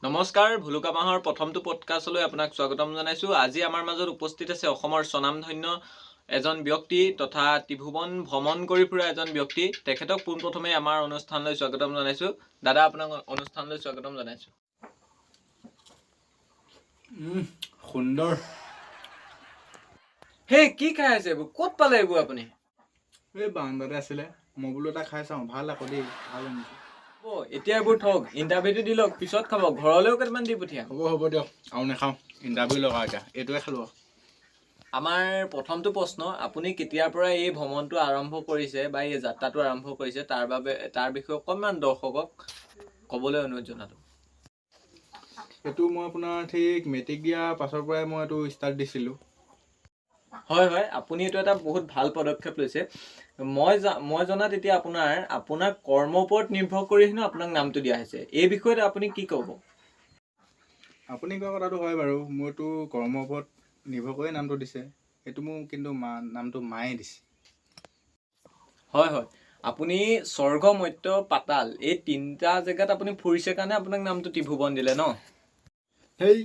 নমস্কাৰ, ভুলুকা মাহৰ প্ৰথমটো পডকাষ্টলৈ আপোনাক স্বাগতম জনাইছোঁ। আজি আমাৰ মাজত উপস্থিত আছে অসমৰ স্বনামধন্য এজন ব্যক্তি তথা ত্ৰিভুৱন ভ্ৰমণ কৰি ফুৰা এজন ব্যক্তি। তেখেতক পোনপ্ৰথমে আমাৰ অনুষ্ঠানলৈ স্বাগতম জনাইছোঁ। দাদা, আপোনাক অনুষ্ঠানলৈ স্বাগতম জনাইছোঁ। সুন্দৰ। হেই, কি খাই আছে এইবোৰ? ক'ত পালে এইবোৰ আপুনি? এই বাৰান্দাতে আছিলে, মই বোলো এটা খাই চাওঁ, ভাল আকৌ দেই, ভাল আনিছে। এতিয়া এইবোৰ থওক, ইণ্টাৰভিউটো দি লওক, পিছত খাব। ঘৰলৈও কেইটামান দি পঠিয়াম। হ'ব দিয়ক, আৰু নাখাওঁ, ইণ্টাৰভিউ লগা এতিয়া, এইটোৱে খালোঁ। আমাৰ প্ৰথমটো প্ৰশ্ন, আপুনি কেতিয়াৰ পৰা এই ভ্ৰমণটো আৰম্ভ কৰিছে বা এই যাত্ৰাটো আৰম্ভ কৰিছে তাৰ বিষয়ে অকণমান দৰ্শকক ক'বলৈ অনুৰোধ জনালোঁ। এইটো মই আপোনাৰ ঠিক মেট্ৰিক দিয়াৰ পাছৰ পৰাই মই এইটো ষ্টাৰ্ট দিছিলোঁ। হয়, আপুনি এইটো এটা বহুত ভাল পদক্ষেপ লৈছে। মই জনাত এতিয়া আপোনাৰ কৰ্মৰ ওপৰত নিৰ্ভৰ কৰি হেনো আপোনাক নামটো দিয়া হৈছে। এই বিষয়ত আপুনি কি ক'ব? আপুনি কোৱা কথাটো হয় বাৰু, মোৰতো কৰ্মৰ ওপৰত নিৰ্ভৰ কৰিয়ে নামটো দিছে। সেইটো মোৰ কিন্তু নামটো মায়ে দিছে। হয়, আপুনি স্বৰ্গ, মৰ্ত্য, পাতাল এই তিনিটা জেগাত আপুনি ফুৰিছে কাৰণে আপোনাক নামটো ত্ৰিভুৱন দিলে ন? হেই,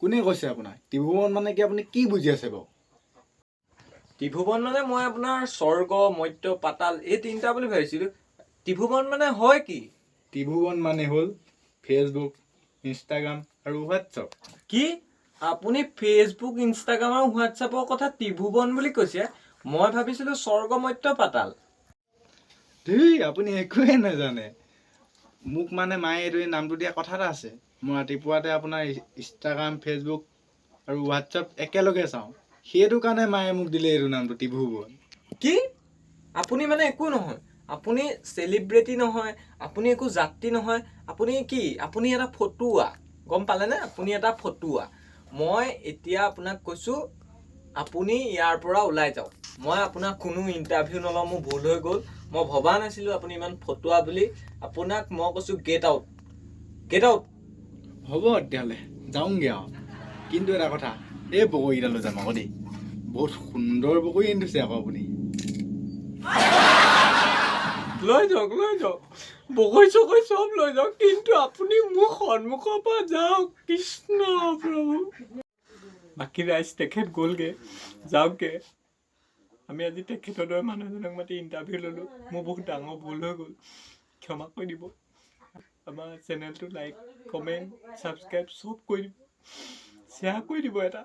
কোনে কৈছে আপোনাক? ত্ৰিভুৱন মানে কি, আপুনি কি বুজি আছে বাৰু? ত্ৰিভুৱন মানে মই আপোনাৰ স্বৰ্গ, মৰ্ত্য, পাতাল এই তিনিটা বুলি ভাবিছিলোঁ। ত্ৰিভুৱন মানে হয় কি? ত্ৰিভুৱন মানে হ'ল ফেচবুক, ইনষ্টাগ্ৰাম আৰু হোৱাটছআপ। কি? আপুনি ফেচবুক, ইনষ্টাগ্ৰাম আৰু হোৱাটছআপৰ কথা ত্ৰিভুৱন বুলি কৈছে? মই ভাবিছিলোঁ স্বৰ্গ, মৰ্ত্য, পাতাল। ধেই, আপুনি একোৱে নাজানে। মোক মানে মায়ে এইটো নামটো দিয়া কথা এটা আছে। মই ৰাতিপুৱাতে আপোনাৰ ইনষ্টাগ্ৰাম, ফেচবুক আৰু হোৱাটছআপ একেলগে চাওঁ। সেইটো কাৰণে মায়ে মোক দিলে এইটো নামটো ত্ৰিভুৱন। কি? আপুনি মানে একো নহয়? আপুনি চেলিব্ৰিটি নহয়, আপুনি একো যাত্ৰী নহয়, আপুনি কি? আপুনি এটা ফটুৱা, গম পালেনে? আপুনি এটা ফটুৱা। মই এতিয়া আপোনাক কৈছোঁ, আপুনি ইয়াৰ পৰা ওলাই যাওক। মই আপোনাক কোনো ইণ্টাৰভিউ নলওঁ, মোৰ ভুল হৈ গ'ল। মই ভবা নাছিলোঁ আপুনি ইমান ফটুৱা বুলি। আপোনাক মই কৈছোঁ গেট আউট, গেট আউট। হ'ব তেতিয়াহ'লে, যাওঁগৈ আৰু। কিন্তু এটা কথা, এই বগৰীকেইটা লৈ যাম আকৌ দেই। বহুত সুন্দৰ বগৰী আনি থৈছে আকৌ আপুনি। লৈ যাওক, বগৰী চগৰী চব লৈ যাওক, কিন্তু আপুনি মোৰ সন্মুখৰ পৰা যাওক। কৃষ্ণ প্ৰভু। বাকী ৰাইজ, তেখেত গ'লগে, যাওকগে। আমি আজি তেখেতৰ দৰে মানুহ এজনক মাতি ইণ্টাৰভিউ ল'লোঁ। মোৰ বহুত ডাঙৰ ভুল হৈ গ'ল, ক্ষমা কৰি দিব। আমাৰ চেনেলটো লাইক, কমেণ্ট, ছাবস্ক্ৰাইব চব কৰি দিব, শ্বেয়াৰ কৰি দিব এটা।